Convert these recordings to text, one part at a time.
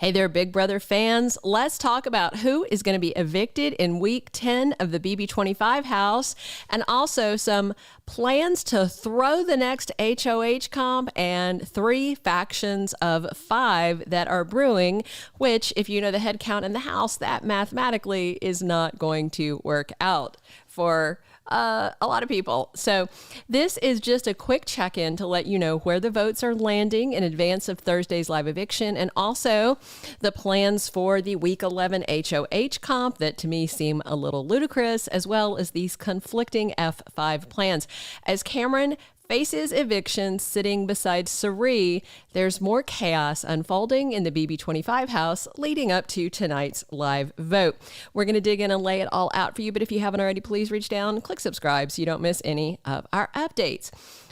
Hey there, Big Brother fans. Let's talk about who is going to be evicted in week 10 of the BB25 house, and also some plans to throw the next HOH comp and 3 factions of 5 that are brewing, which, if you know the head count in the house, that mathematically is not going to work out for a lot of people. So this is just a quick check-in to let you know where the votes are landing in advance of Thursday's live eviction, and also the plans for the week 11 HOH comp that to me seem a little ludicrous, as well as these conflicting F5 plans. As Cameron faces eviction sitting beside Cirie, there's more chaos unfolding in the BB25 house leading up to tonight's live vote. We're going to dig in and lay it all out for you, but if you haven't already, please reach down, click subscribe so you don't miss any of our updates.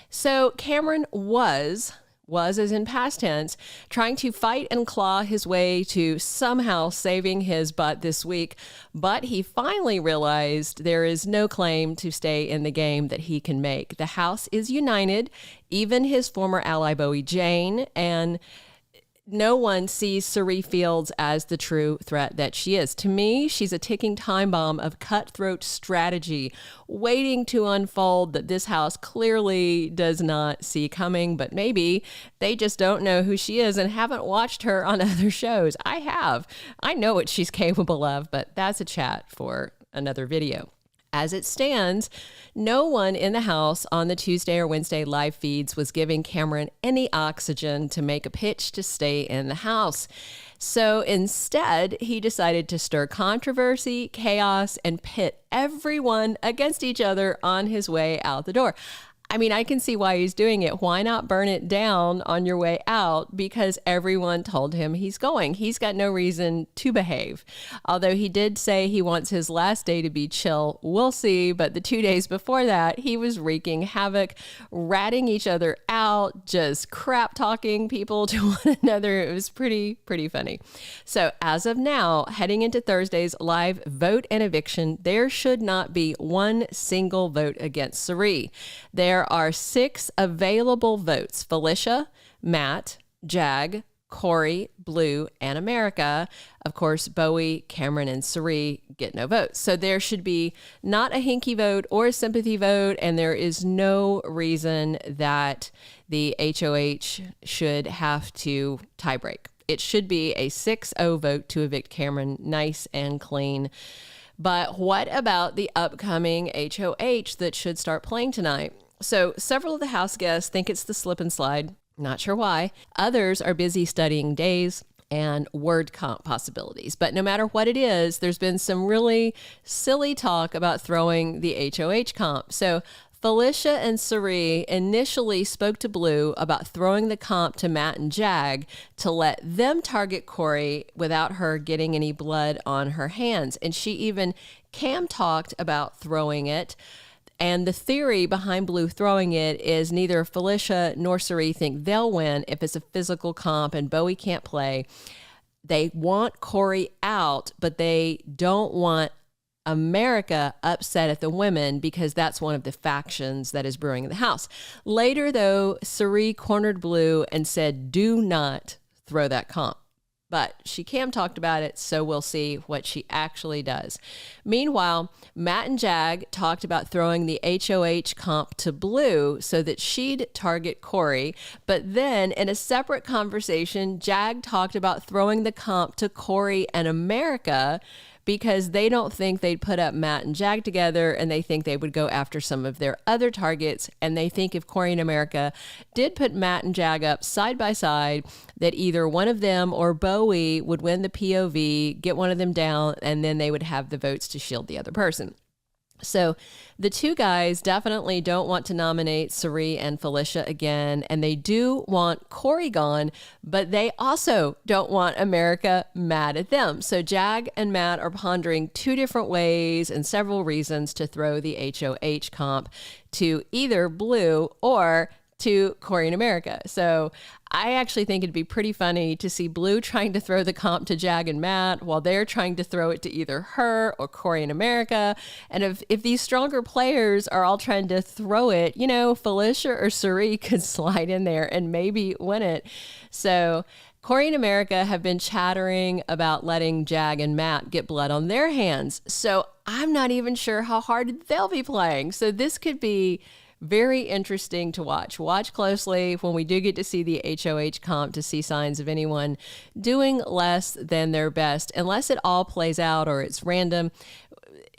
So Cameron was as in past tense, trying to fight and claw his way to somehow saving his butt this week, but he finally realized there is no claim to stay in the game that he can make. The house is united, even his former ally Bowie Jane, and no one sees Cirie Fields as the true threat that she is. To me, she's a ticking time bomb of cutthroat strategy waiting to unfold that this house clearly does not see coming, but maybe they just don't know who she is and haven't watched her on other shows. I have. I know what she's capable of, but that's a chat for another video. As it stands, no one in the house on the Tuesday or Wednesday live feeds was giving Cameron any oxygen to make a pitch to stay in the house. So instead, he decided to stir controversy, chaos, and pit everyone against each other on his way out the door. I mean, I can see why he's doing it. Why not burn it down on your way out? Because everyone told him he's going. He's got no reason to behave. Although he did say he wants his last day to be chill. We'll see. But the 2 days before that, he was wreaking havoc, ratting each other out, just crap talking people to one another. It was pretty funny. So as of now, heading into Thursday's live vote and eviction, there should not be one single vote against Cirie. There are 6 available votes: Felicia, Matt, Jag, Cory, Blue, and America. Of course, Bowie, Cameron, and Cirie get no votes. So there should be not a hinky vote or a sympathy vote, and there is no reason that the HOH should have to tiebreak. It should be a 6-0 vote to evict Cameron, nice and clean. But what about the upcoming HOH that should start playing tonight? So several of the house guests think it's the slip and slide. Not sure why. Others are busy studying days and word comp possibilities. But no matter what it is, there's been some really silly talk about throwing the HOH comp. So Felicia and Cirie initially spoke to Blue about throwing the comp to Matt and Jag to let them target Cory without her getting any blood on her hands. And Cam talked about throwing it. And the theory behind Blue throwing it is neither Felicia nor Cirie think they'll win if it's a physical comp and Bowie can't play. They want Cory out, but they don't want America upset at the women because that's one of the factions that is brewing in the house. Later, though, Cirie cornered Blue and said, do not throw that comp. But Cam talked about it, so we'll see what she actually does. Meanwhile, Matt and Jag talked about throwing the HOH comp to Blue so that she'd target Cory. But then, in a separate conversation, Jag talked about throwing the comp to Cory and America because they don't think they'd put up Matt and Jag together, and they think they would go after some of their other targets. And they think if Cory and America did put Matt and Jag up side by side, that either one of them or Bowie would win the POV, get one of them down, and then they would have the votes to shield the other person. So the two guys definitely don't want to nominate Cirie and Felicia again, and they do want Cory gone, but they also don't want America mad at them. So Jag and Matt are pondering 2 different ways and several reasons to throw the HOH comp to either Blue or to Cory and America. So I actually think it'd be pretty funny to see Blue trying to throw the comp to Jag and Matt while they're trying to throw it to either her or Cory and America. And if these stronger players are all trying to throw it, Felicia or Cirie could slide in there and maybe win it. So Cory and America have been chattering about letting Jag and Matt get blood on their hands. So I'm not even sure how hard they'll be playing. So this could be very interesting to watch. Watch closely when we do get to see the HOH comp to see signs of anyone doing less than their best. Unless it all plays out or it's random,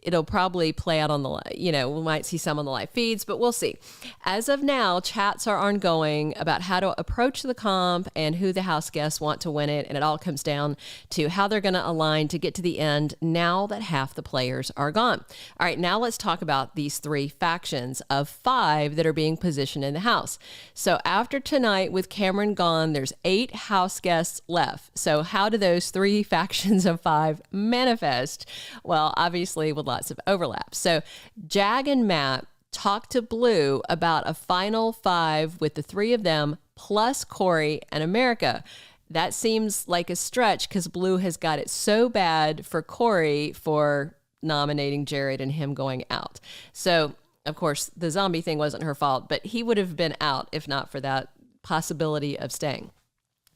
it'll probably play out on the, we might see some on the live feeds, but we'll see. As of now, chats are ongoing about how to approach the comp and who the house guests want to win it. And it all comes down to how they're going to align to get to the end now that half the players are gone. All right, now let's talk about these 3 factions of 5 that are being positioned in the house. So after tonight with Cameron gone, there's 8 house guests left. So how do those 3 factions of 5 manifest? Well, obviously with lots of overlap. So Jag and Matt talked to Blue about a final 5 with the 3 of them plus Cory and America. That seems like a stretch because Blue has got it so bad for Cory for nominating Jared and him going out. So, of course, the zombie thing wasn't her fault, but he would have been out if not for that possibility of staying.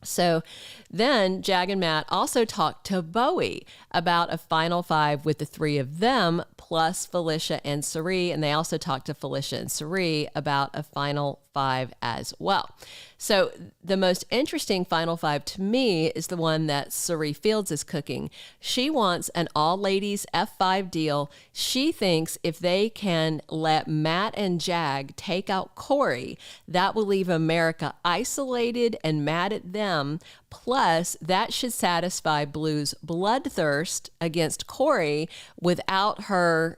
So then Jag and Matt also talked to Bowie about a final 5 with the 3 of them plus Felicia and Cirie. And they also talked to Felicia and Cirie about a final 5 as well. So the most interesting final 5 to me is the one that Cirie Fields is cooking. She wants an all-ladies F5 deal. She thinks if they can let Matt and Jag take out Cory, that will leave America isolated and mad at them. Plus, that should satisfy Blue's bloodthirst against Cory without her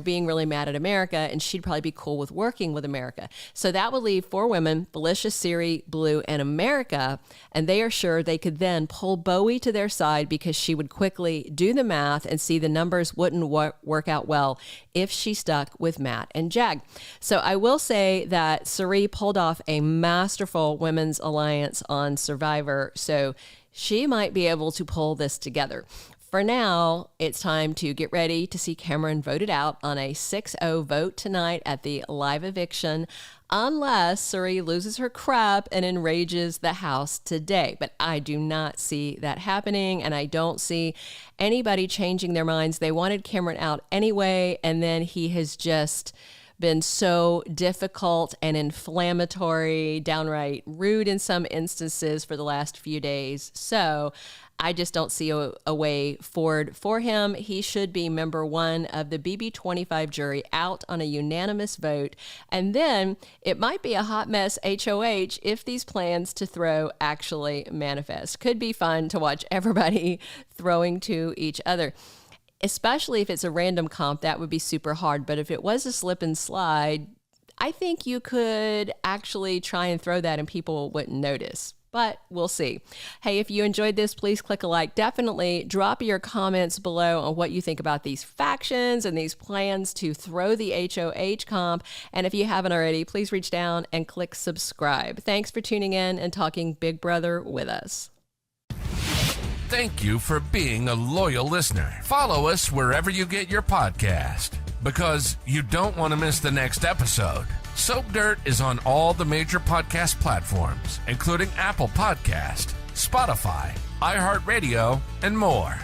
being really mad at America, and she'd probably be cool with working with America. So that would leave 4 women, Felicia, Cirie, Blue, and America, and they are sure they could then pull Bowie to their side because she would quickly do the math and see the numbers wouldn't work out well if she stuck with Matt and Jag. So I will say that Cirie pulled off a masterful women's alliance on Survivor, so she might be able to pull this together. For now, it's time to get ready to see Cameron voted out on a 6-0 vote tonight at the live eviction, unless Cirie loses her crap and enrages the house today. But I do not see that happening, and I don't see anybody changing their minds. They wanted Cameron out anyway, and then he has just been so difficult and inflammatory, downright rude in some instances for the last few days. So I just don't see a way forward for him. He should be member 1 of the BB25 jury out on a unanimous vote. And then it might be a hot mess HOH if these plans to throw actually manifest. Could be fun to watch everybody throwing to each other. Especially if it's a random comp, that would be super hard. But if it was a slip and slide, I think you could actually try and throw that and people wouldn't notice. But we'll see. Hey, if you enjoyed this, please click a like. Definitely drop your comments below on what you think about these factions and these plans to throw the HOH comp. And if you haven't already, please reach down and click subscribe. Thanks for tuning in and talking Big Brother with us. Thank you for being a loyal listener. Follow us wherever you get your podcast, because you don't want to miss the next episode. Soap Dirt is on all the major podcast platforms, including Apple Podcast, Spotify, iHeartRadio, and more.